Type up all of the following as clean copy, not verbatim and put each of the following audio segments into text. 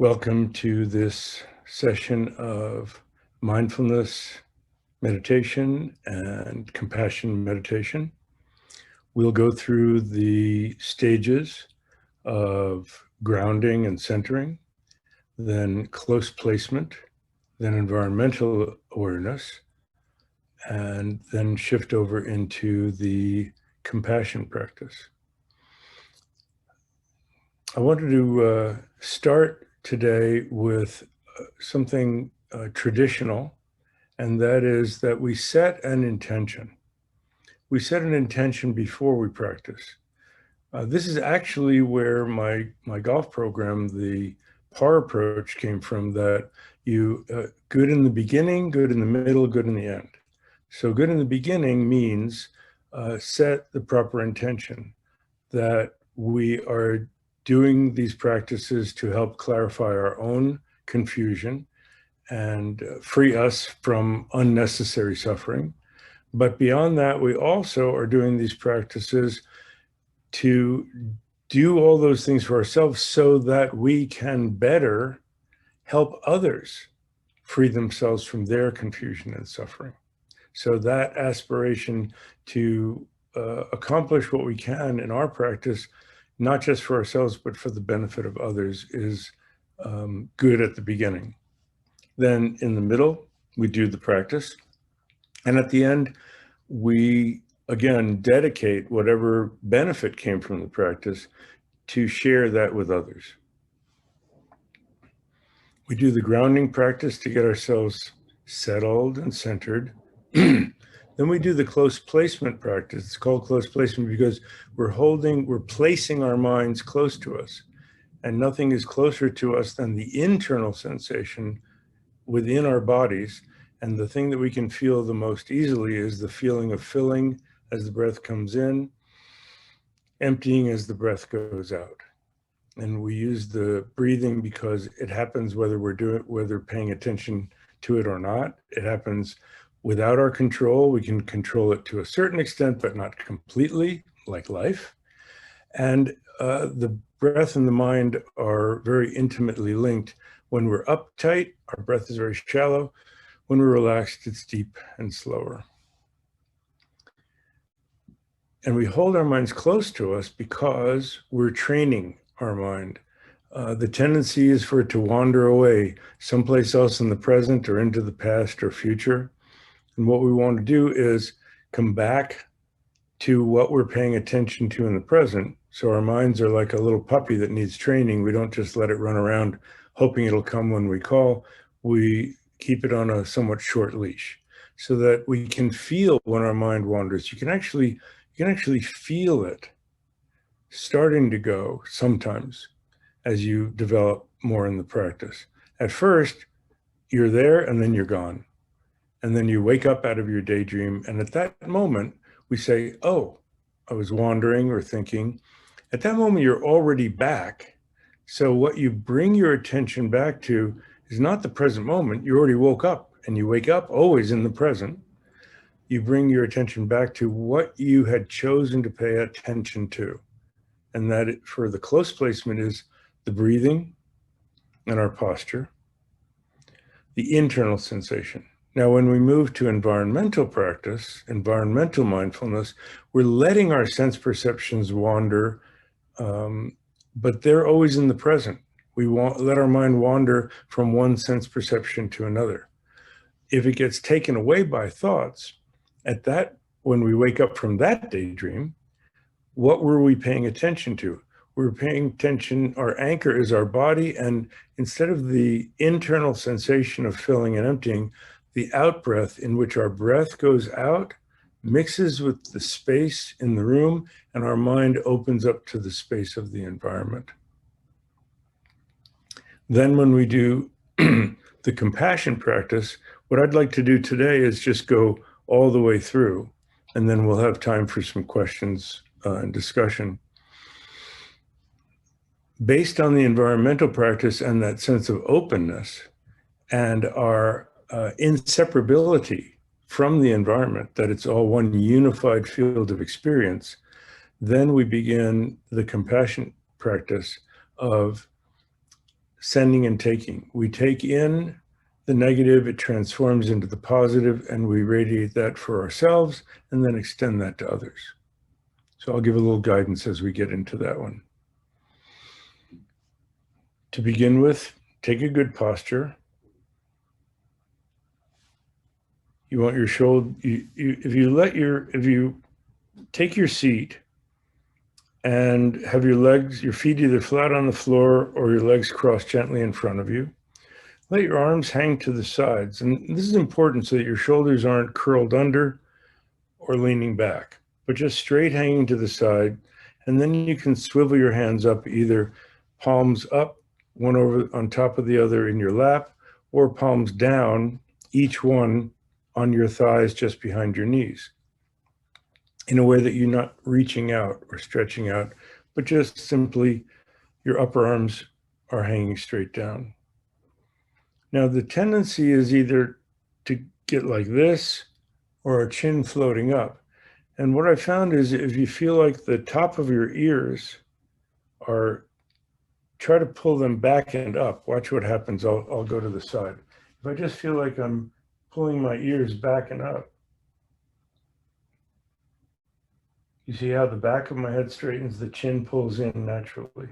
Welcome to this session of mindfulness meditation and compassion meditation. We'll go through the stages of grounding and centering, then close placement, then environmental awareness, and then shift over into the compassion practice. I wanted to start today with something traditional, and that is that we set an intention. We set an intention before we practice. This is actually where my golf program, the PAR approach, came from, that you good in the beginning, good in the middle, good in the end. So good in the beginning means set the proper intention that we are doing these practices to help clarify our own confusion and free us from unnecessary suffering. But beyond that, we also are doing these practices to do all those things for ourselves so that we can better help others free themselves from their confusion and suffering. So that aspiration to accomplish what we can in our practice, not just for ourselves, but for the benefit of others, is good at the beginning. Then in the middle, we do the practice. And at the end, we, again, dedicate whatever benefit came from the practice to share that with others. We do the grounding practice to get ourselves settled and centered. Then we do the close placement practice. It's called close placement because we're placing our minds close to us. And nothing is closer to us than the internal sensation within our bodies. And the thing that we can feel the most easily is the feeling of filling as the breath comes in, emptying as the breath goes out. And we use the breathing because it happens whether we're paying attention to it or not. It happens without our control. We can control it to a certain extent, but not completely, like life. And the breath and the mind are very intimately linked. When we're uptight, our breath is very shallow. When we're relaxed, it's deep and slower. And we hold our minds close to us because we're training our mind. The tendency is for it to wander away someplace else in the present or into the past or future. And what we want to do is come back to what we're paying attention to in the present. So our minds are like a little puppy that needs training. We don't just let it run around hoping it'll come when we call. We keep it on a somewhat short leash so that we can feel when our mind wanders. You can actually feel it starting to go sometimes as you develop more in the practice. At first, you're there and then you're gone. And then you wake up out of your daydream. And at that moment, we say, oh, I was wandering or thinking. At that moment, you're already back. So what you bring your attention back to is not the present moment. You already woke up, and you wake up always in the present. You bring your attention back to what you had chosen to pay attention to. And that for the close placement is the breathing and our posture, the internal sensation. Now, when we move to environmental practice, environmental mindfulness, we're letting our sense perceptions wander, but they're always in the present. We let our mind wander from one sense perception to another. If it gets taken away by thoughts, when we wake up from that daydream, what were we paying attention to? We're paying attention, our anchor is our body, and instead of the internal sensation of filling and emptying, the out breath, in which our breath goes out, mixes with the space in the room, and our mind opens up to the space of the environment. Then when we do the compassion practice, what I'd like to do today is just go all the way through, and then we'll have time for some questions and discussion. Based on the environmental practice and that sense of openness and our inseparability from the environment, that it's all one unified field of experience, then we begin the compassion practice of sending and taking. We take in the negative, it transforms into the positive, and we radiate that for ourselves and then extend that to others. So I'll give a little guidance as we get into that one. To begin with, take a good posture. You want your shoulder, if you take your seat and have your feet either flat on the floor or your legs crossed gently in front of you. Let your arms hang to the sides. And this is important so that your shoulders aren't curled under or leaning back, but just straight hanging to the side. And then you can swivel your hands up, either palms up, one over on top of the other in your lap, or palms down, each one on your thighs just behind your knees, in a way that you're not reaching out or stretching out, but just simply your upper arms are hanging straight down. Now, the tendency is either to get like this or a chin floating up. And what I found is if you feel like the top of your ears are, try to pull them back and up. Watch what happens. I'll go to the side. If I just feel like I'm pulling my ears back and up, you see how the back of my head straightens, the chin pulls in naturally.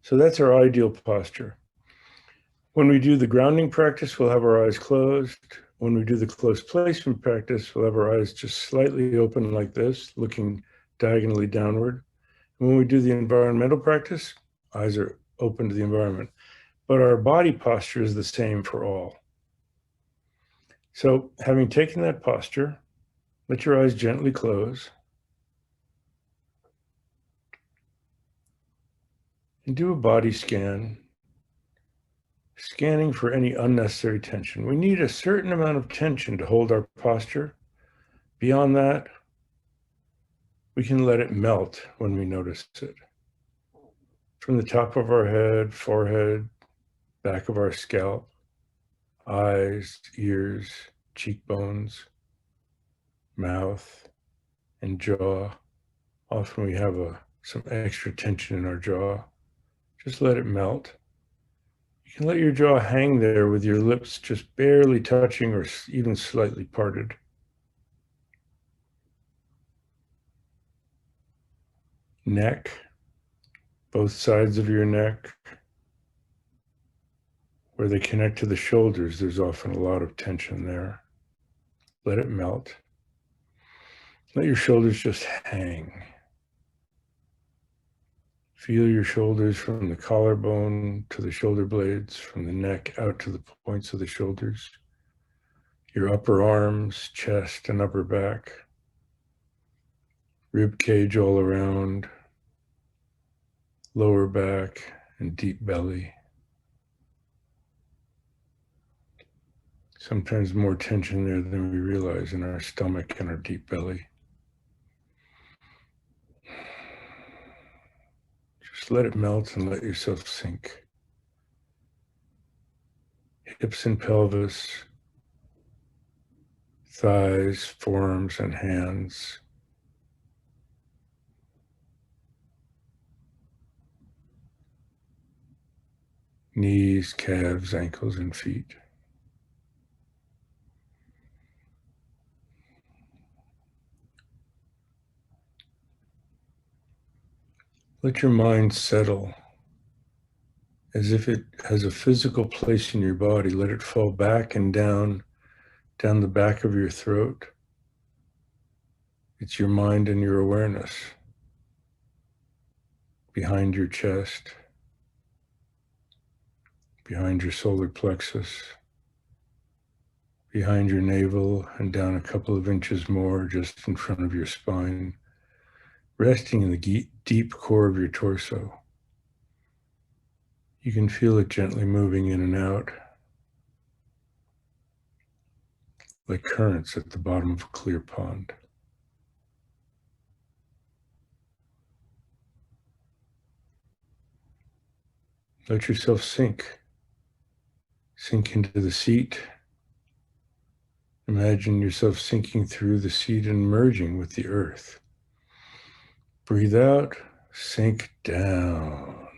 So that's our ideal posture. When we do the grounding practice, we'll have our eyes closed. When we do the close placement practice, we'll have our eyes just slightly open like this, looking diagonally downward. And when we do the environmental practice, eyes are open to the environment. But our body posture is the same for all. So having taken that posture, let your eyes gently close. And do a body scan, scanning for any unnecessary tension. We need a certain amount of tension to hold our posture. Beyond that, we can let it melt when we notice it. From the top of our head, forehead, back of our scalp, eyes, ears, cheekbones, mouth, and jaw. Often we have some extra tension in our jaw. Just let it melt. You can let your jaw hang there with your lips just barely touching or even slightly parted. Neck, both sides of your neck, where they connect to the shoulders, there's often a lot of tension there. Let it melt. Let your shoulders just hang. Feel your shoulders from the collarbone to the shoulder blades, from the neck out to the points of the shoulders. Your upper arms, chest, and upper back. Rib cage all around. Lower back and deep belly. Sometimes more tension there than we realize in our stomach and our deep belly. Just let it melt and let yourself sink. Hips and pelvis, thighs, forearms, and hands. Knees, calves, ankles, and feet. Let your mind settle as if it has a physical place in your body. Let it fall back and down the back of your throat. It's your mind and your awareness. Behind your chest, behind your solar plexus, behind your navel, and down a couple of inches more just in front of your spine, resting in the deep core of your torso. You can feel it gently moving in and out, like currents at the bottom of a clear pond. Let yourself sink into the seat. Imagine yourself sinking through the seat and merging with the earth. Breathe out, sink down.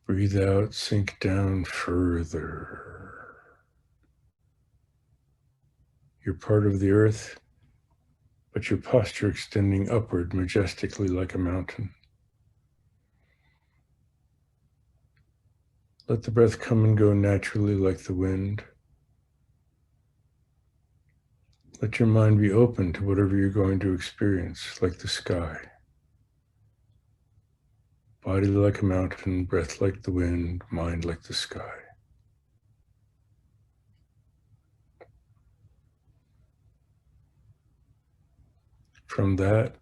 Breathe out, sink down further. You're part of the earth, but your posture extending upward majestically like a mountain. Let the breath come and go naturally like the wind. Let your mind be open to whatever you're going to experience, like the sky. Body like a mountain, breath like the wind, mind like the sky. From that,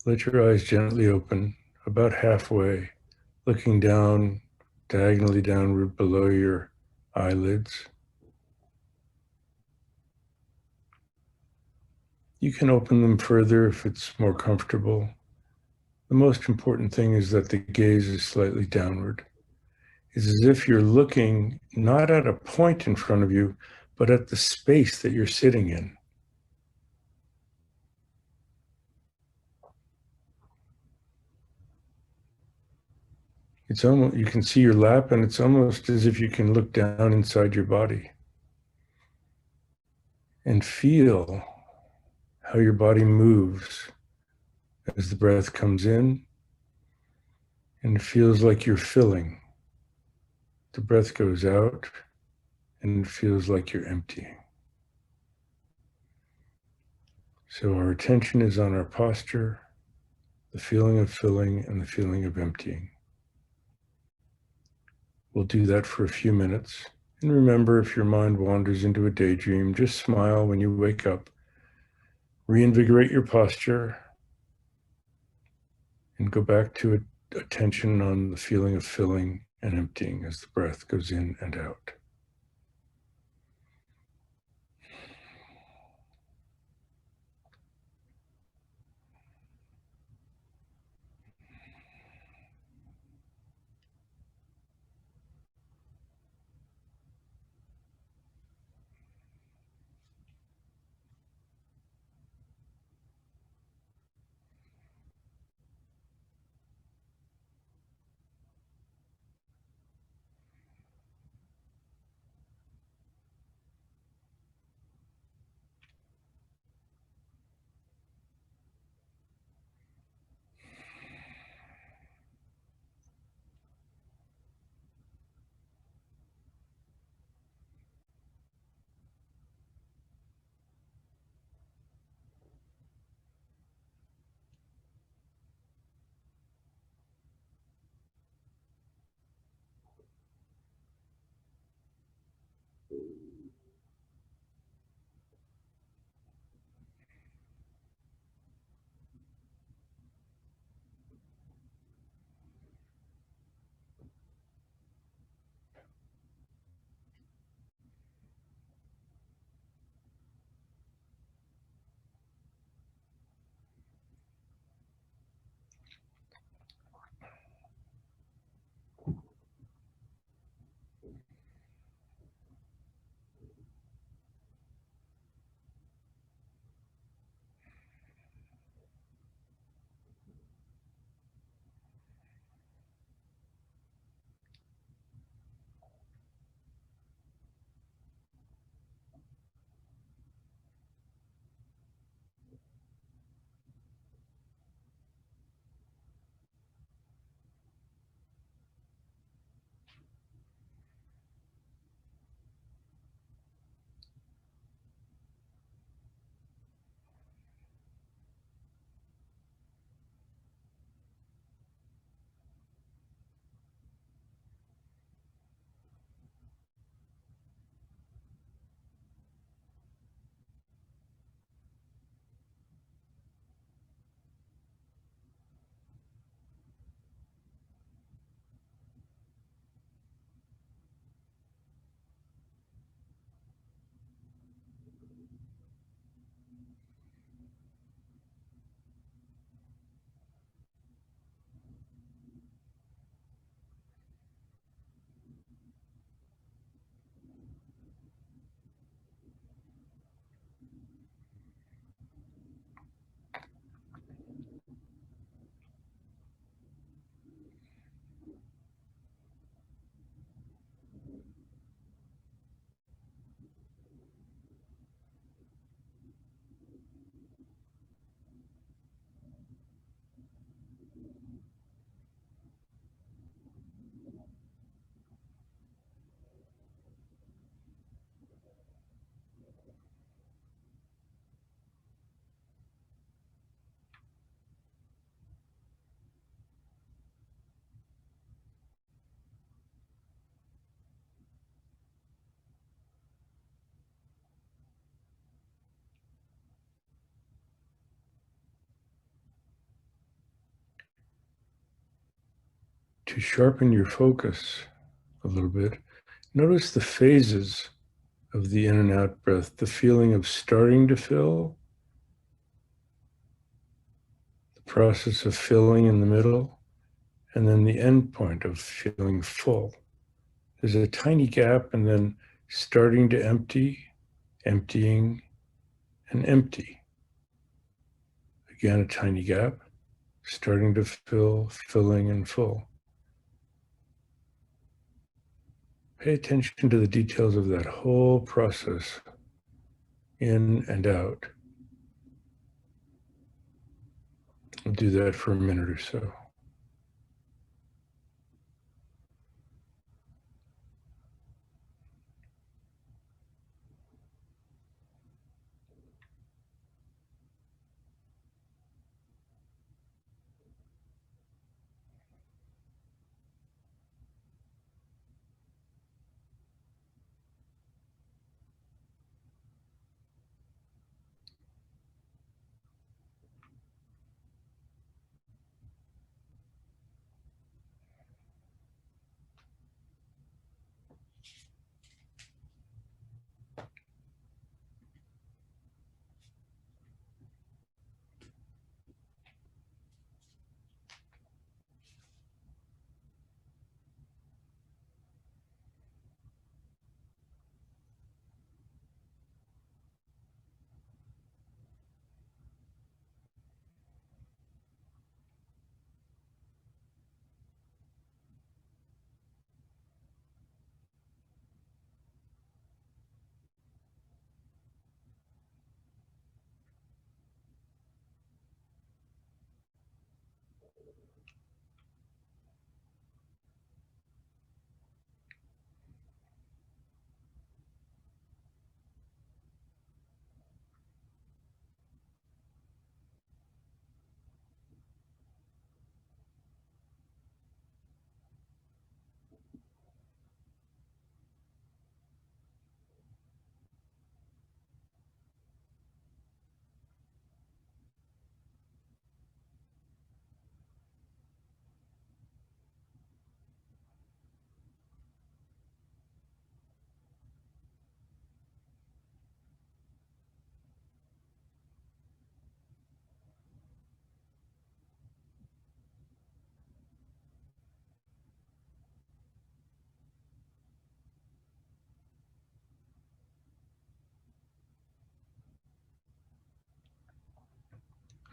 let your eyes gently open, about halfway, looking down, diagonally downward below your eyelids. You can open them further if it's more comfortable. The most important thing is that the gaze is slightly downward. It's as if you're looking not at a point in front of you, but at the space that you're sitting in. It's almost, you can see your lap, and it's almost as if you can look down inside your body and feel how your body moves as the breath comes in, and it feels like you're filling. The breath goes out, and it feels like you're emptying. So our attention is on our posture, the feeling of filling, and the feeling of emptying. We'll do that for a few minutes. And remember, if your mind wanders into a daydream, just smile when you wake up. Reinvigorate your posture and go back to attention on the feeling of filling and emptying as the breath goes in and out. To sharpen your focus a little bit, notice the phases of the in and out breath, the feeling of starting to fill, the process of filling in the middle, and then the end point of feeling full. There's a tiny gap, and then starting to empty, emptying, and empty. Again, a tiny gap, starting to fill, filling, and full. Pay attention to the details of that whole process, in and out. We'll do that for a minute or so.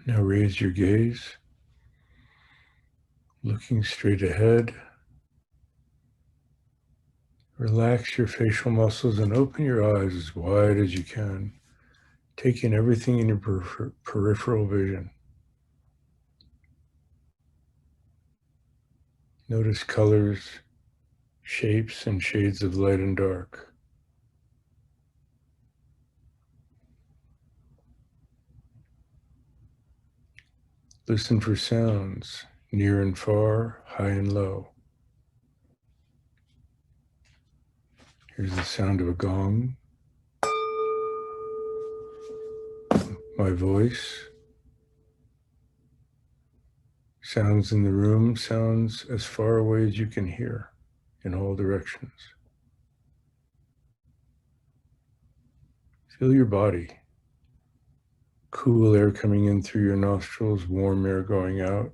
Now raise your gaze, looking straight ahead. Relax your facial muscles and open your eyes as wide as you can, taking everything in your peripheral vision. Notice colors, shapes, and shades of light and dark. Listen for sounds, near and far, high and low. Here's the sound of a gong, my voice, sounds in the room, sounds as far away as you can hear in all directions. Feel your body. Cool air coming in through your nostrils, warm air going out.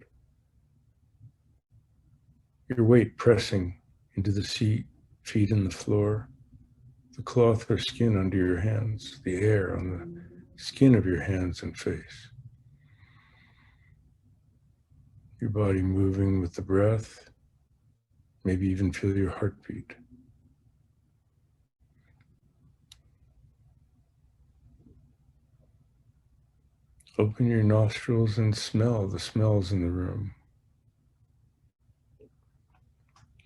Your weight pressing into the seat, feet in the floor, the cloth or skin under your hands, the air on the skin of your hands and face. Your body moving with the breath, maybe even feel your heartbeat. Open your nostrils and smell the smells in the room.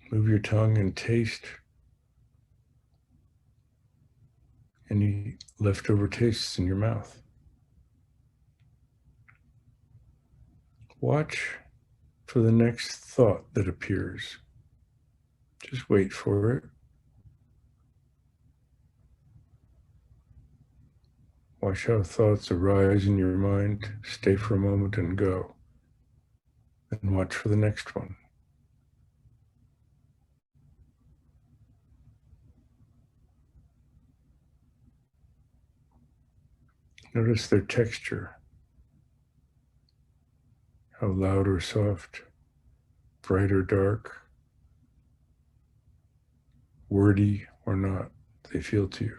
Move your tongue and taste any leftover tastes in your mouth. Watch for the next thought that appears. Just wait for it. Watch how thoughts arise in your mind, stay for a moment and go. And watch for the next one. Notice their texture, how loud or soft, bright or dark, wordy or not, they feel to you.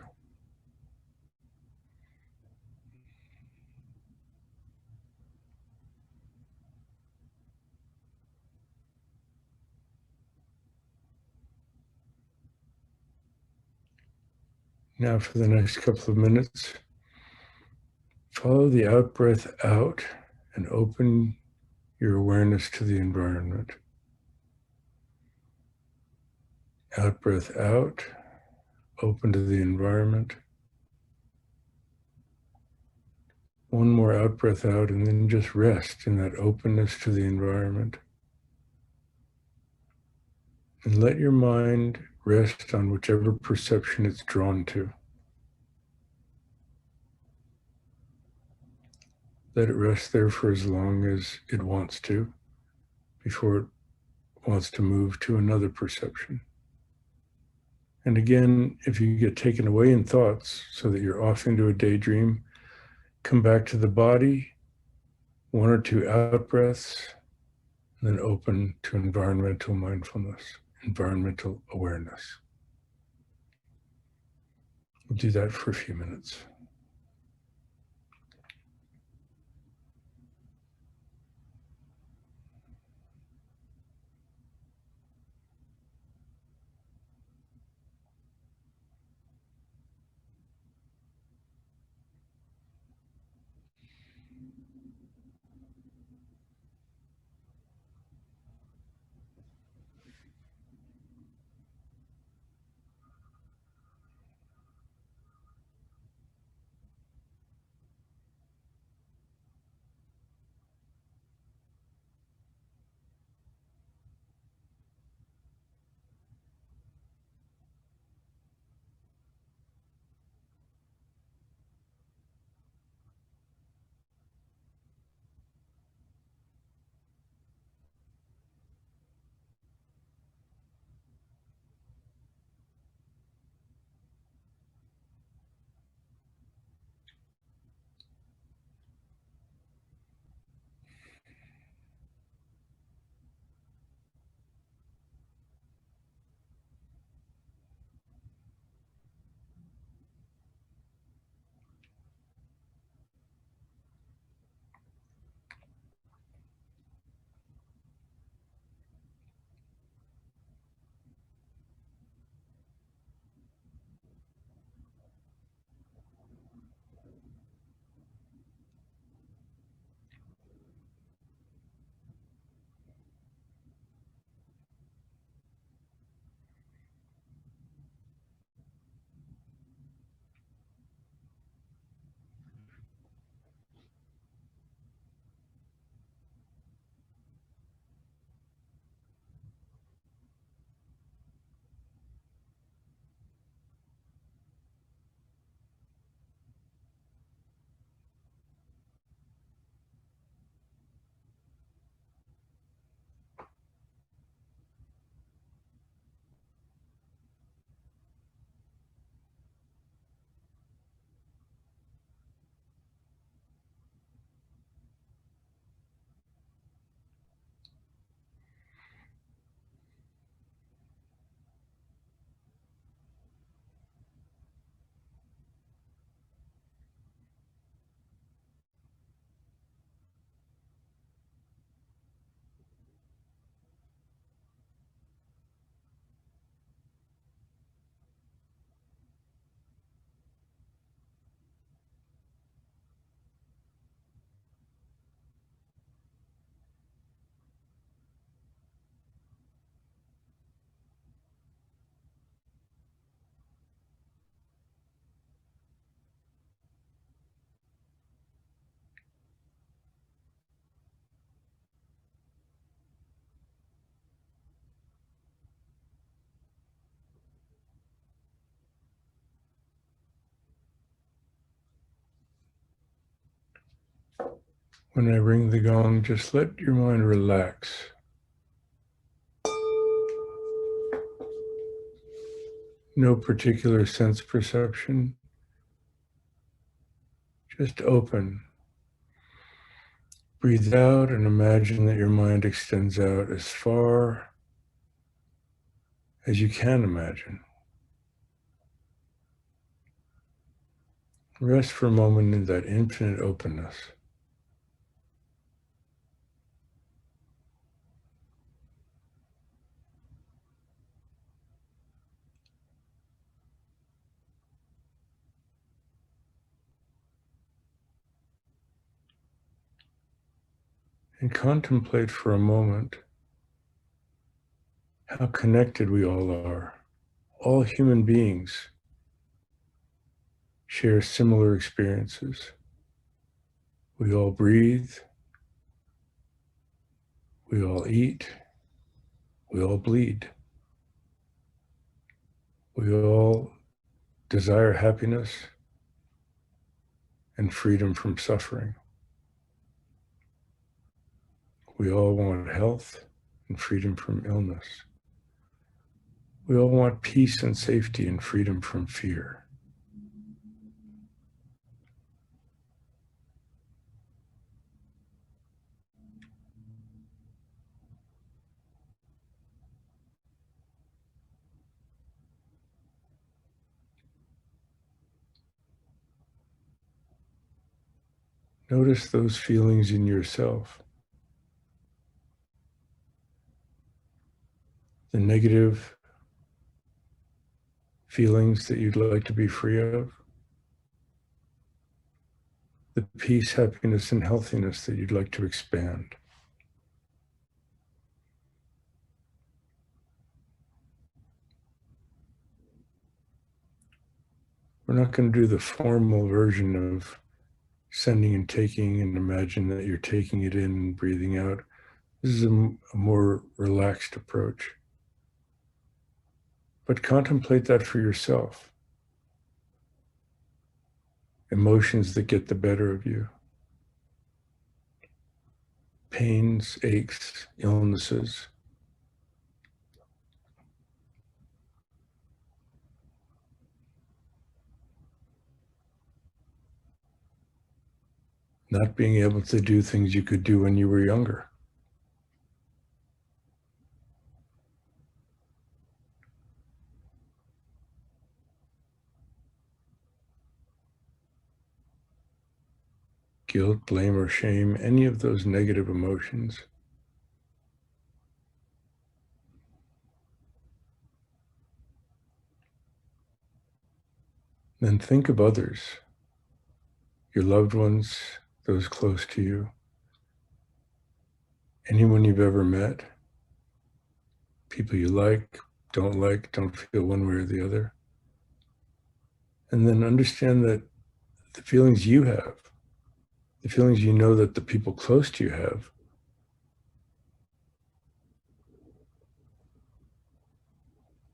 Now for the next couple of minutes, follow the out breath out and open your awareness to the environment. Out breath out, open to the environment. One more out breath out, and then just rest in that openness to the environment. And let your mind rest on whichever perception it's drawn to. Let it rest there for as long as it wants to, before it wants to move to another perception. And again, if you get taken away in thoughts so that you're off into a daydream, come back to the body, 1 or 2 out breaths, and then open to environmental mindfulness, environmental awareness. We'll do that for a few minutes. When I ring the gong, just let your mind relax. No particular sense perception, Just open. Breathe out and imagine that your mind extends out as far as you can imagine. Rest for a moment in that infinite openness. And contemplate for a moment how connected we all are. All human beings share similar experiences. We all breathe, we all eat, we all bleed. We all desire happiness and freedom from suffering. We all want health and freedom from illness. We all want peace and safety and freedom from fear. Notice those feelings in yourself. The negative feelings that you'd like to be free of. The peace, happiness, and healthiness that you'd like to expand. We're not going to do the formal version of sending and taking and imagine that you're taking it in and breathing out. This is a more relaxed approach. But contemplate that for yourself. Emotions that get the better of you. Pains, aches, illnesses. Not being able to do things you could do when you were younger. Guilt, blame, or shame, any of those negative emotions. Then think of others, your loved ones, those close to you, anyone you've ever met, people you like, don't feel one way or the other. And then understand that the feelings you have, the feelings you know that the people close to you have,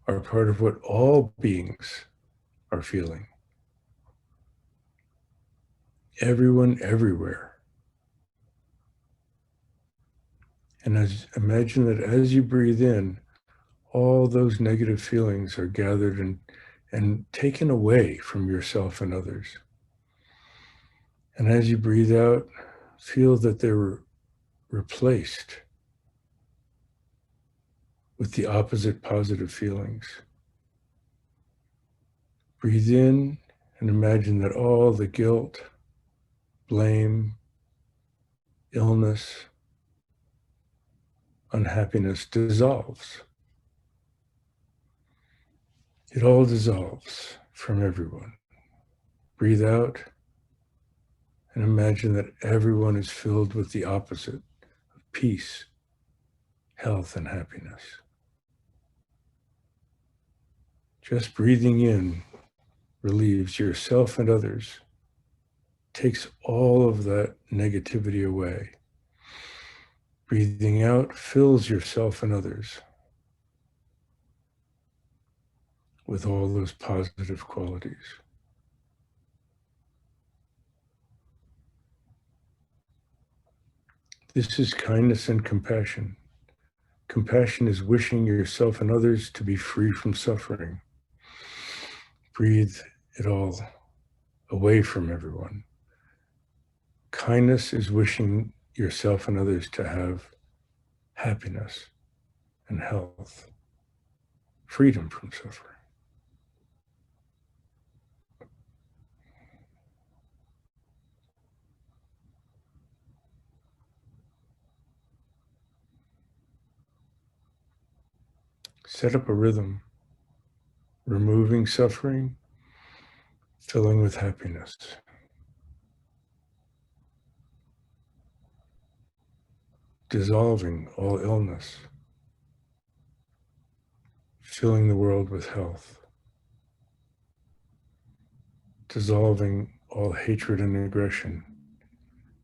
are part of what all beings are feeling. Everyone, everywhere. And imagine that as you breathe in, all those negative feelings are gathered and taken away from yourself and others. And as you breathe out, feel that they're replaced with the opposite positive feelings. Breathe in and imagine that all the guilt, blame, illness, unhappiness dissolves. It all dissolves from everyone. Breathe out and imagine that everyone is filled with the opposite of peace, health, and happiness. Just breathing in relieves yourself and others, takes all of that negativity away. Breathing out fills yourself and others with all those positive qualities. This is kindness and compassion. Compassion is wishing yourself and others to be free from suffering. Breathe it all away from everyone. Kindness is wishing yourself and others to have happiness and health, freedom from suffering. Set up a rhythm, removing suffering, filling with happiness. Dissolving all illness, filling the world with health. Dissolving all hatred and aggression,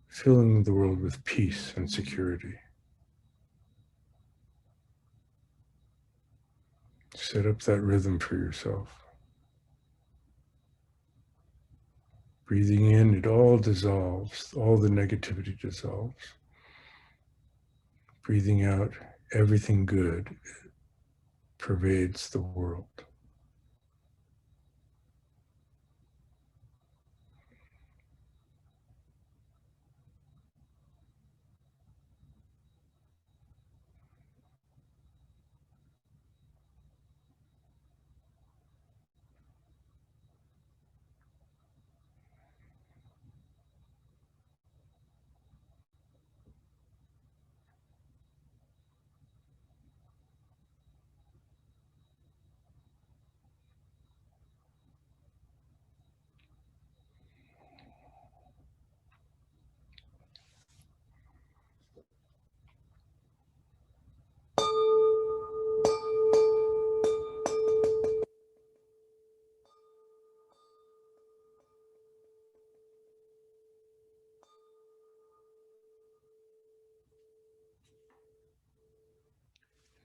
filling the world with peace and security. Set up that rhythm for yourself. Breathing in, it all dissolves, all the negativity dissolves. Breathing out, everything good pervades the world.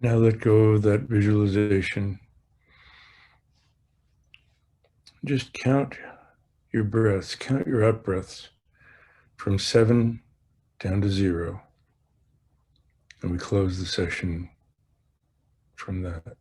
Now let go of that visualization. Just count your breaths, count your out breaths from 7 down to 0. And we close the session from that.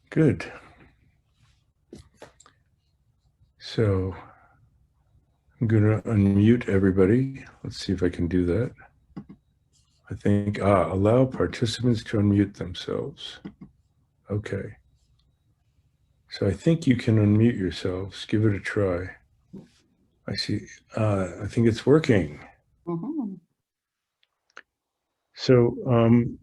Good. So I'm going to unmute everybody. Let's see if I can do that. I think, allow participants to unmute themselves. Okay. So I think you can unmute yourselves. Give it a try. I see. I think it's working. Mm-hmm. So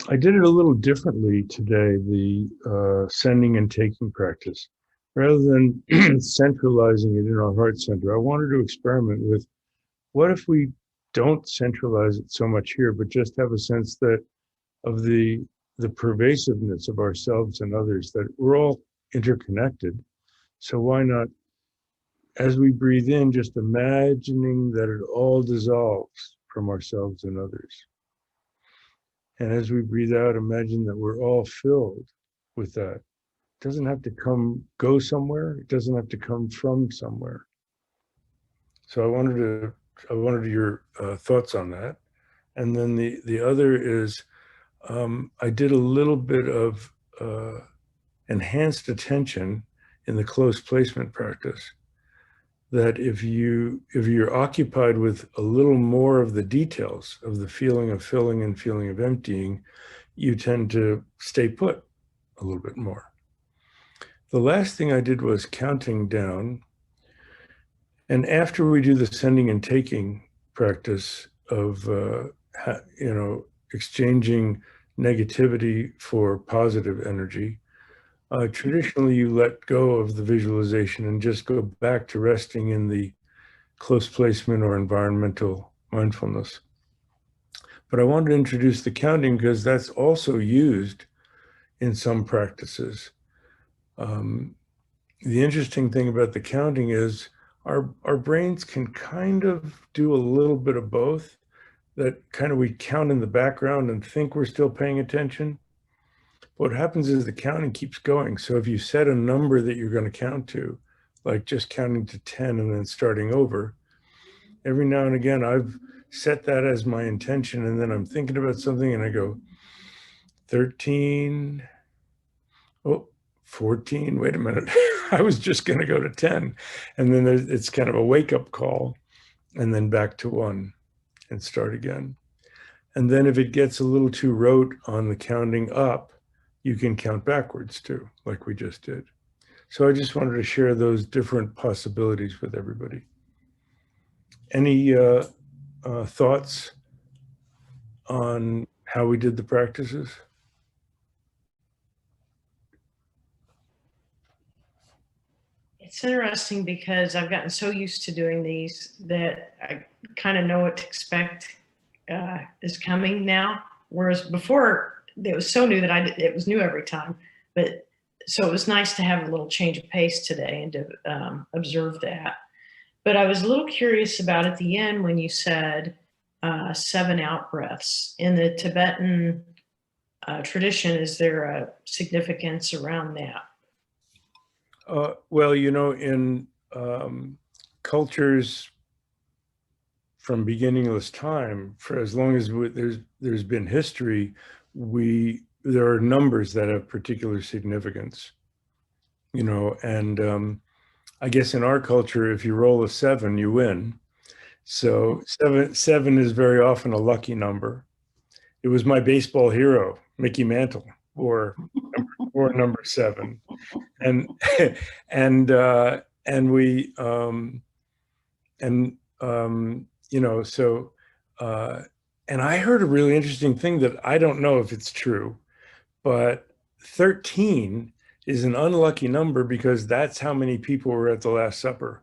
I did it a little differently today, the sending and taking practice. Rather than centralizing it in our heart center, I wanted to experiment with what if we don't centralize it so much here, but just have a sense that of the pervasiveness of ourselves and others, that we're all interconnected. So why not, as we breathe in, just imagining that it all dissolves from ourselves and others. And as we breathe out, imagine that we're all filled with that. It doesn't have to go somewhere. It doesn't have to come from somewhere. So I wanted your thoughts on that. And then the other is, I did a little bit of enhanced attention in the close placement practice. That if you're occupied with a little more of the details of the feeling of filling and feeling of emptying, you tend to stay put a little bit more. The last thing I did was counting down. And after we do the sending and taking practice of exchanging negativity for positive energy. Traditionally, you let go of the visualization and just go back to resting in the close placement or environmental mindfulness. But I wanted to introduce the counting because that's also used in some practices. The interesting thing about the counting is our brains can kind of do a little bit of both. That kind of we count in the background and think we're still paying attention. What happens is the counting keeps going. So if you set a number that you're going to count to, like just counting to 10 and then starting over, every now and again, I've set that as my intention. And then I'm thinking about something and I go, 13, oh, 14, wait a minute. I was just going to go to 10. And then it's kind of a wake up call and then back to 1 and start again. And then if it gets a little too rote on the counting up, you can count backwards too, like we just did. So I just wanted to share those different possibilities with everybody. Any thoughts on how we did the practices? It's interesting because I've gotten so used to doing these that I kind of know what to expect is coming now. Whereas before, it was so new that it was new every time. But so it was nice to have a little change of pace today and to observe that. But I was a little curious about at the end when you said 7 out breaths. In the Tibetan tradition, is there a significance around that? Well, in cultures from beginningless time, for as long as there's been history, there are numbers that have particular significance. And I guess in our culture, if you roll a 7, you win. So seven is very often a lucky number. It was my baseball hero, Mickey Mantle, or number 7. And we and I heard a really interesting thing that I don't know if it's true, but 13 is an unlucky number because that's how many people were at the Last Supper.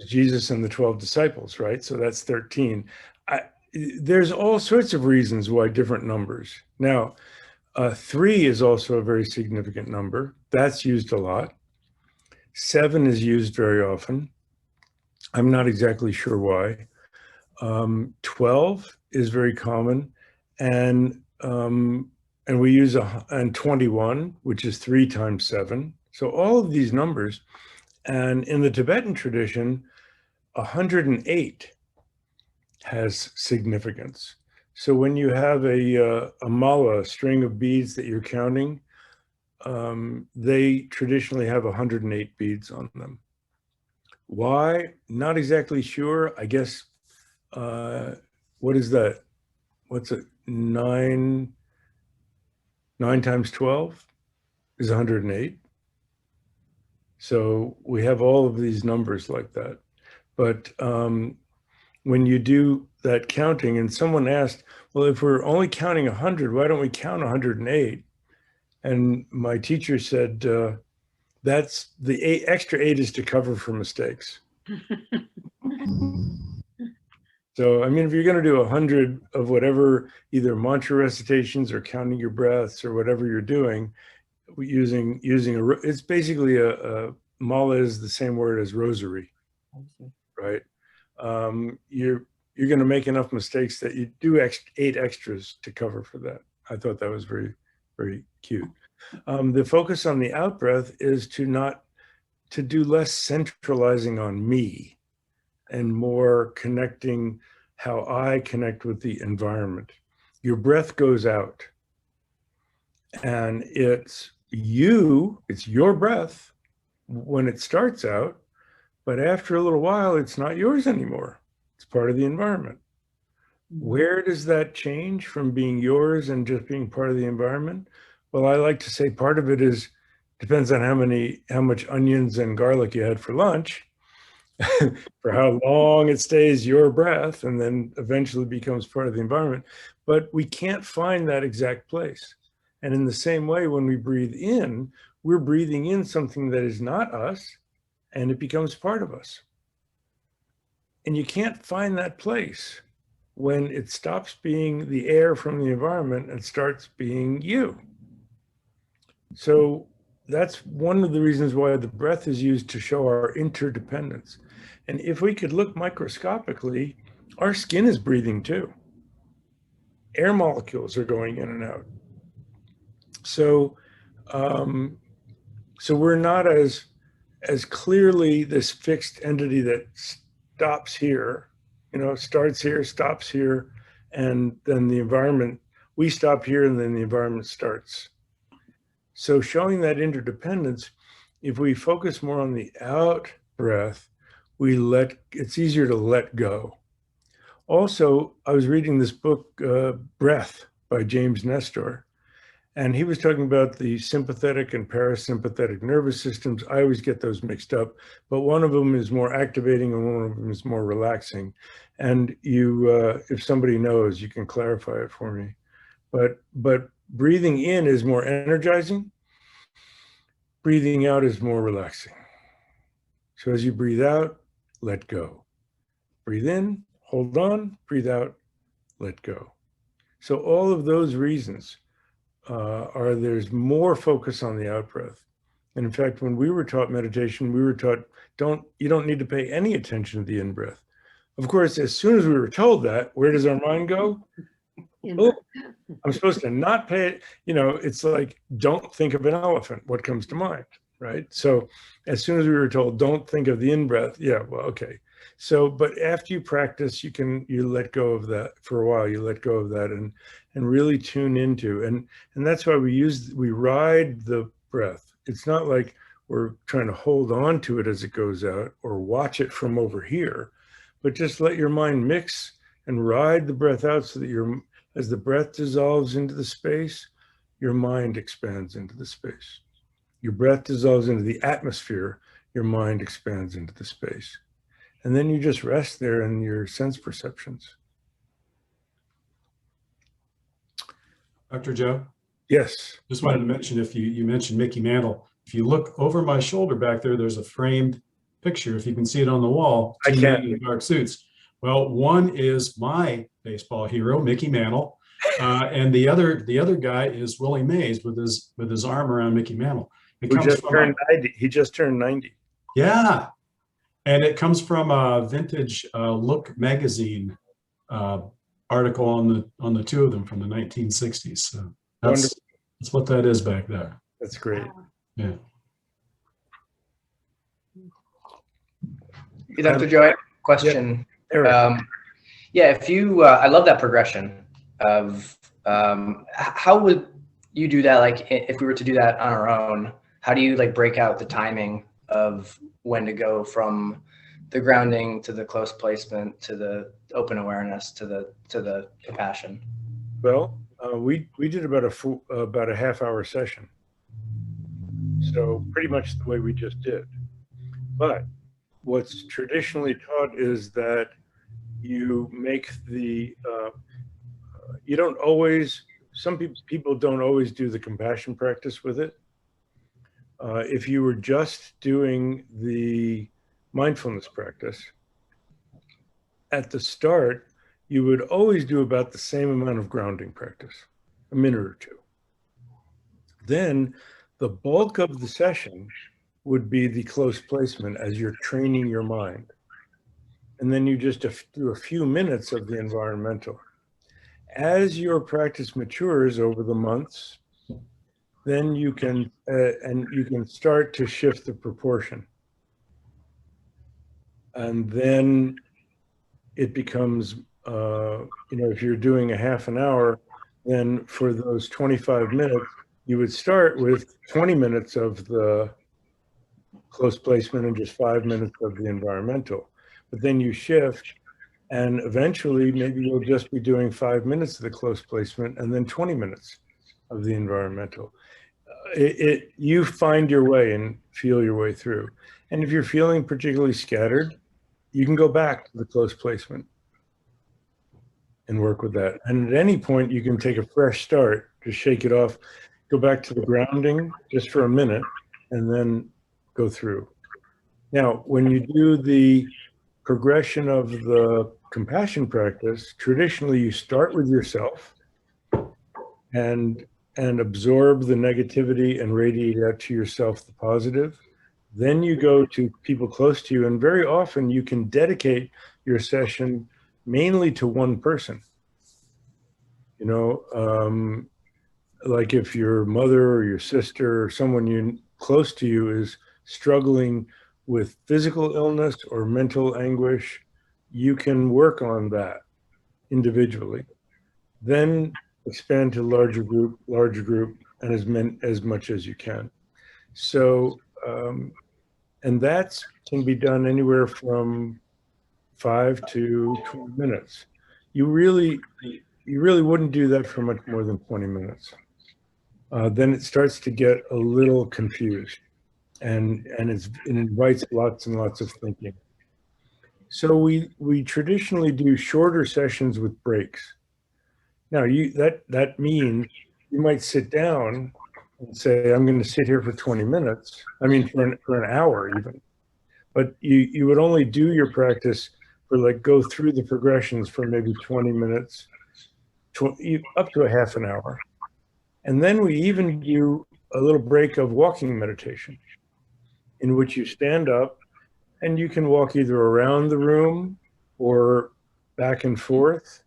Jesus and the 12 disciples, right? So that's 13. There's all sorts of reasons why different numbers. Now, 3 is also a very significant number. That's used a lot. 7 is used very often. I'm not exactly sure why. 12 is very common, and we use and 21, which is 3 times 7. So all of these numbers, and in the Tibetan tradition, 108 has significance. So when you have a mala, a string of beads that you're counting, they traditionally have 108 beads on them. Why? Not exactly sure. I guess, what is that? What's it? 9 times 12 is 108. So we have all of these numbers like that. But when you do that counting, and someone asked, well, if we're only counting 100, why don't we count 108? And my teacher said, that's the extra 8 is to cover for mistakes. So, I mean, if you're going to do 100 of whatever, either mantra recitations or counting your breaths or whatever you're doing, using it's basically a mala is the same word as rosary, right? You're going to make enough mistakes that you do 8 extras to cover for that. I thought that was very, very cute. The focus on the out breath is to do less centralizing on me and more connecting how I connect with the environment. Your breath goes out, and it's your breath when it starts out, but after a little while, it's not yours anymore. It's part of the environment. Where does that change from being yours and just being part of the environment? Well, I like to say part of it depends on how much onions and garlic you had for lunch. for how long it stays your breath and then eventually becomes part of the environment. But we can't find that exact place. And in the same way, when we breathe in, we're breathing in something that is not us, and it becomes part of us. And you can't find that place when it stops being the air from the environment and starts being you. So that's one of the reasons why the breath is used to show our interdependence. And if we could look microscopically, our skin is breathing too. Air molecules are going in and out. So, so we're not as clearly this fixed entity that stops here, starts here, stops here, and then the environment, we stop here and then the environment starts. So showing that interdependence, if we focus more on the out breath, it's easier to let go. Also, I was reading this book, Breath by James Nestor, and he was talking about the sympathetic and parasympathetic nervous systems. I always get those mixed up, but one of them is more activating and one of them is more relaxing. And if somebody knows, you can clarify it for me. But breathing in is more energizing. Breathing out is more relaxing. So as you breathe out, let go. Breathe in, hold on, breathe out, let go. So all of those reasons there's more focus on the out breath. And in fact, when we were taught meditation, we were taught, you don't need to pay any attention to the in breath. Of course, as soon as we were told that, where does our mind go? Oh, I'm supposed to not pay it. It's like, don't think of an elephant. What comes to mind, right? So as soon as we were told, don't think of the in breath. Yeah, well, okay. So, but after you practice, you let go of that for a while. You let go of that and really tune into, and that's why we ride the breath. It's not like we're trying to hold on to it as it goes out or watch it from over here, but just let your mind mix and ride the breath out so that as the breath dissolves into the space, your mind expands into the space. Your breath dissolves into the atmosphere, your mind expands into the space. And then you just rest there in your sense perceptions. Dr. Joe? Yes. Just wanted to mention, if you mentioned Mickey Mantle, if you look over my shoulder back there, there's a framed picture, if you can see it on the wall, I two can. men in dark suits. Well, one is my baseball hero, Mickey Mantle, and the other guy is Willie Mays with his arm around Mickey Mantle. He just turned 90. Yeah, and it comes from a vintage Look magazine article on the two of them from the 1960s. So that's what that is back there. That's great. Yeah. Hey, Dr. Joe, question. Yeah, if you, I love that progression of how would you do that? Like if we were to do that on our own, how do you like break out the timing of when to go from the grounding to the close placement to the open awareness to the compassion? Well, we did about a half-hour session, so pretty much the way we just did. But what's traditionally taught is that you make you don't always. Some people don't always do the compassion practice with it. If you were just doing the mindfulness practice, at the start, you would always do about the same amount of grounding practice, a minute or two. Then the bulk of the session would be the close placement as you're training your mind. And then you just do a few minutes of the environmental. As your practice matures over the months, then you can start to shift the proportion. And then it becomes, if you're doing a half an hour, then for those 25 minutes, you would start with 20 minutes of the close placement and just 5 minutes of the environmental. But then you shift, and eventually maybe you'll just be doing 5 minutes of the close placement and then 20 minutes of the environmental. You find your way and feel your way through. And if you're feeling particularly scattered, you can go back to the close placement and work with that. And at any point, you can take a fresh start, just shake it off, go back to the grounding just for a minute, and then go through. Now, when you do the progression of the compassion practice, traditionally you start with yourself and absorb the negativity and radiate out to yourself the positive. Then you go to people close to you, and very often you can dedicate your session mainly to one person. You know, like if your mother or your sister or someone close to you is struggling with physical illness or mental anguish, you can work on that individually. Then expand to larger group, and as much as you can. So, and that can be done anywhere from 5 to 20 minutes. You really wouldn't do that for much more than 20 minutes. Then it starts to get a little confused, and it invites lots and lots of thinking. So we traditionally do shorter sessions with breaks. Now that means you might sit down and say, I'm going to sit here for 20 minutes. I mean, for an hour even. But you would only do your practice for go through the progressions for maybe 20 minutes, up to a half an hour. And then we even do a little break of walking meditation in which you stand up and you can walk either around the room or back and forth,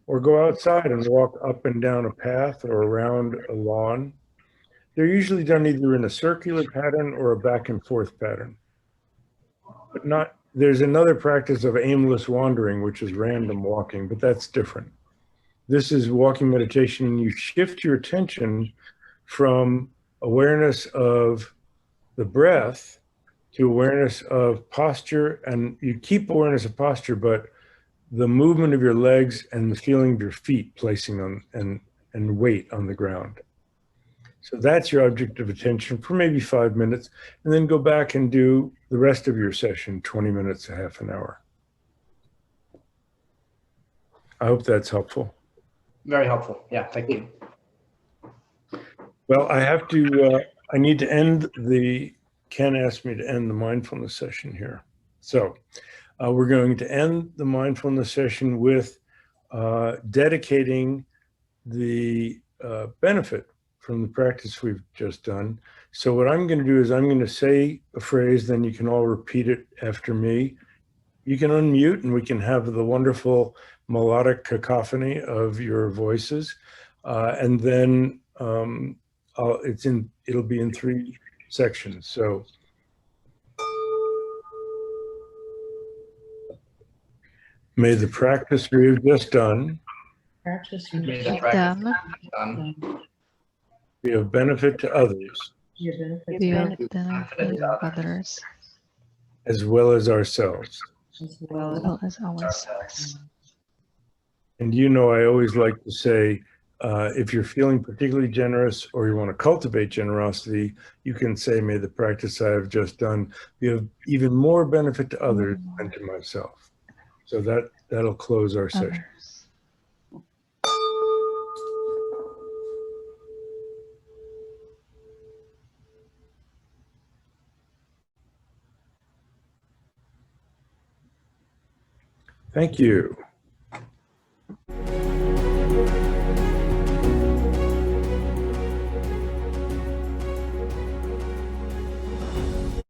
or go outside and walk up and down a path or around a lawn. They're usually done either in a circular pattern or a back and forth pattern. But there's another practice of aimless wandering, which is random walking, but that's different. This is walking meditation, and you shift your attention from awareness of the breath to awareness of posture, and you keep awareness of posture, but the movement of your legs and the feeling of your feet placing on and weight on the ground. So that's your object of attention for maybe 5 minutes, and then go back and do the rest of your session, 20 minutes, a half an hour. I hope that's helpful. Very helpful. Yeah, thank you. Well, I need to end Ken asked me to end the mindfulness session here. So we're going to end the mindfulness session with dedicating the benefit from the practice we've just done. So what I'm going to do is I'm going to say a phrase, then you can all repeat it after me. You can unmute and we can have the wonderful melodic cacophony of your voices. And then it'll be in 3 sections. So may the practice we've just done May the practice be of benefit to others, be of benefit to others, as well as ourselves. as well as ourselves. And I always like to say, if you're feeling particularly generous or you want to cultivate generosity, you can say, may the practice I have just done be of even more benefit to others than to myself. So that'll close our session. Thank you.